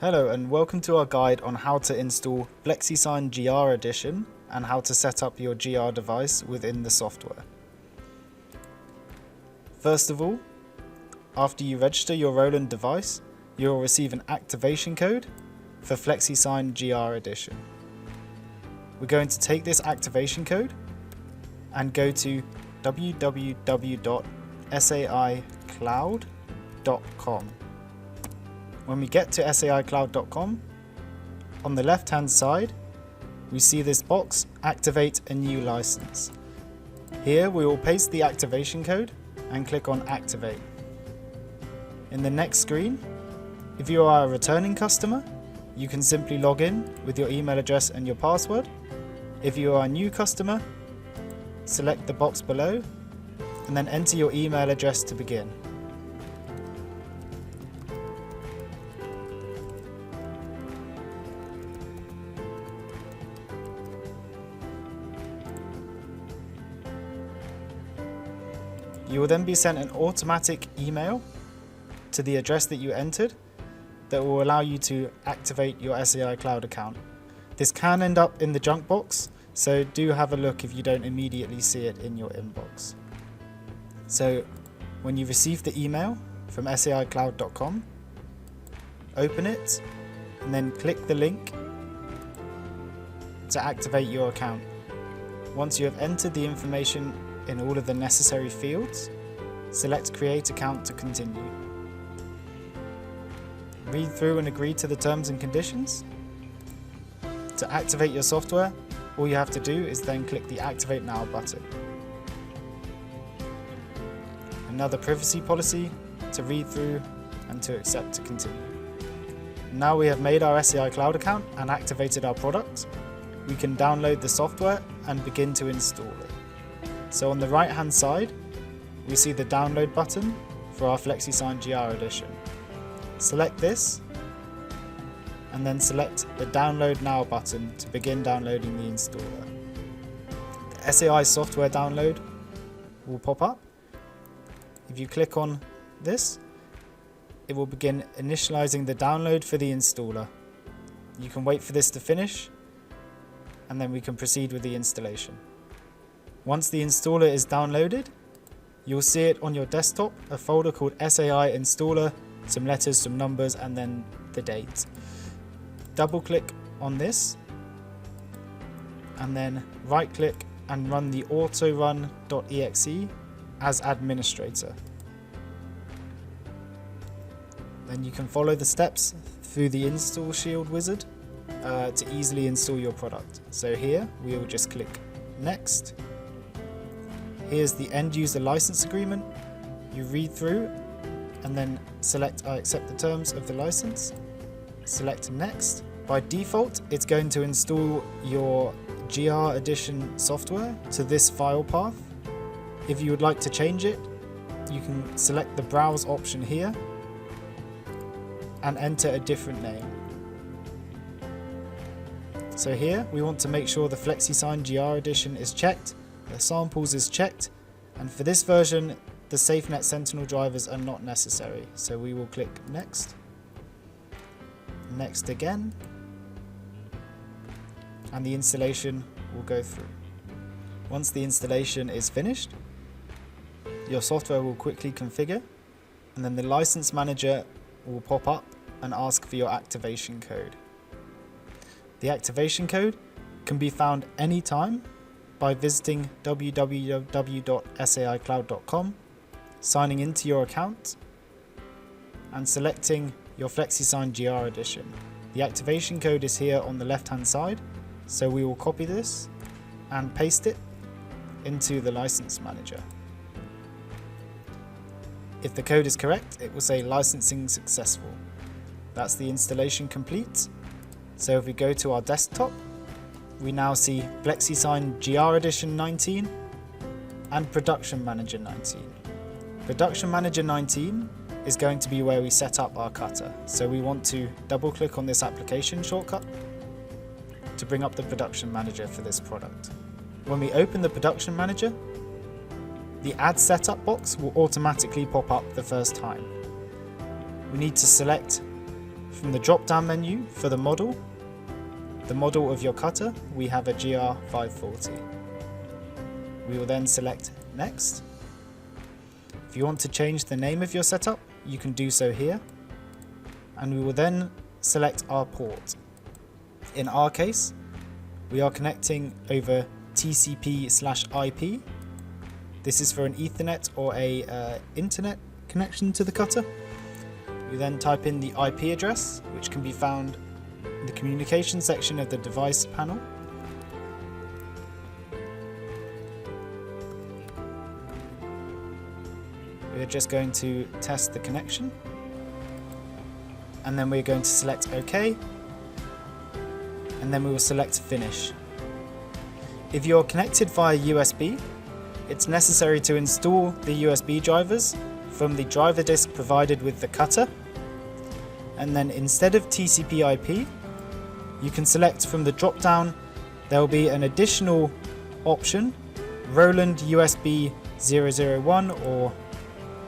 Hello and welcome to our guide on how to install FlexiSIGN GR-edition and how to set up your GR device within the software. First of all, after you register your Roland device, you will receive an activation code for FlexiSIGN GR-edition. We're going to take this activation code and go to www.saicloud.com. When we get to saicloud.com, on the left hand side we see this box, activate a new license. Here we will paste the activation code and click on activate. In the next screen, if you are a returning customer, you can simply log in with your email address and your password. If you are a new customer, select the box below and then enter your email address to begin. You will then be sent an automatic email to the address that you entered that will allow you to activate your SAI Cloud account. This can end up in the junk box, so do have a look if you don't immediately see it in your inbox. So when you receive the email from saicloud.com, open it and then click the link to activate your account. Once you have entered the information in all of the necessary fields, select Create Account to continue. Read through and agree to the terms and conditions. To activate your software, all you have to do is then click the Activate Now button. Another privacy policy to read through and to accept to continue. Now we have made our SAI Cloud account and activated our product, we can download the software and begin to install it. So on the right hand side, we see the download button for our FlexiSIGN GR-edition. Select this and then select the Download Now button to begin downloading the installer. The SAI software download will pop up. If you click on this, it will begin initializing the download for the installer. You can wait for this to finish and then we can proceed with the installation. Once the installer is downloaded, you'll see it on your desktop, a folder called SAI Installer, some letters, some numbers, and then the date. Double click on this, and then right click and run the autorun.exe as administrator. Then you can follow the steps through the install shield wizard to easily install your product. So here we will just click next. Here's the end user license agreement. You read through and then select I accept the terms of the license. Select next. By default, it's going to install your GR-edition software to this file path. If you would like to change it, you can select the browse option here and enter a different name. So here we want to make sure the FlexiSIGN GR-edition is checked, the samples is checked, and for this version the SafeNet Sentinel drivers are not necessary. So we will click next, next again, and the installation will go through. Once the installation is finished, your software will quickly configure, and then the license manager will pop up and ask for your activation code. The activation code can be found anytime by visiting www.saicloud.com, signing into your account, and selecting your FlexiSIGN GR-edition. The activation code is here on the left hand side, so we will copy this and paste it into the license manager. If the code is correct, it will say licensing successful. That's the installation complete. So if we go to our desktop, we now see FlexiSIGN GR-edition 19 and Production Manager 19. Production Manager 19 is going to be where we set up our cutter. So we want to double click on this application shortcut to bring up the Production Manager for this product. When we open the Production Manager, the Add Setup box will automatically pop up the first time. We need to select From the drop down menu for the model of your cutter, we have a GR540. We will then select Next. If you want to change the name of your setup, you can do so here, and we will then select our port. In our case, we are connecting over TCP/IP. This is for an Ethernet or a internet connection to the cutter. We then type in the IP address, which can be found in the communication section of the device panel. We're just going to test the connection, and then we're going to select OK, and then we will select Finish. If you're connected via USB, it's necessary to install the USB drivers from the driver disk provided with the cutter, and then instead of TCP/IP, you can select from the drop down. There will be an additional option, Roland USB 001 or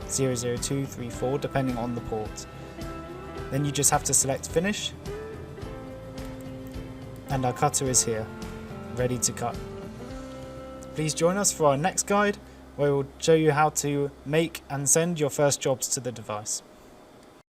00234, depending on the port. Then you just have to select Finish, and our cutter is here, ready to cut. Please join us for our next guide, where we'll show you how to make and send your first jobs to the device.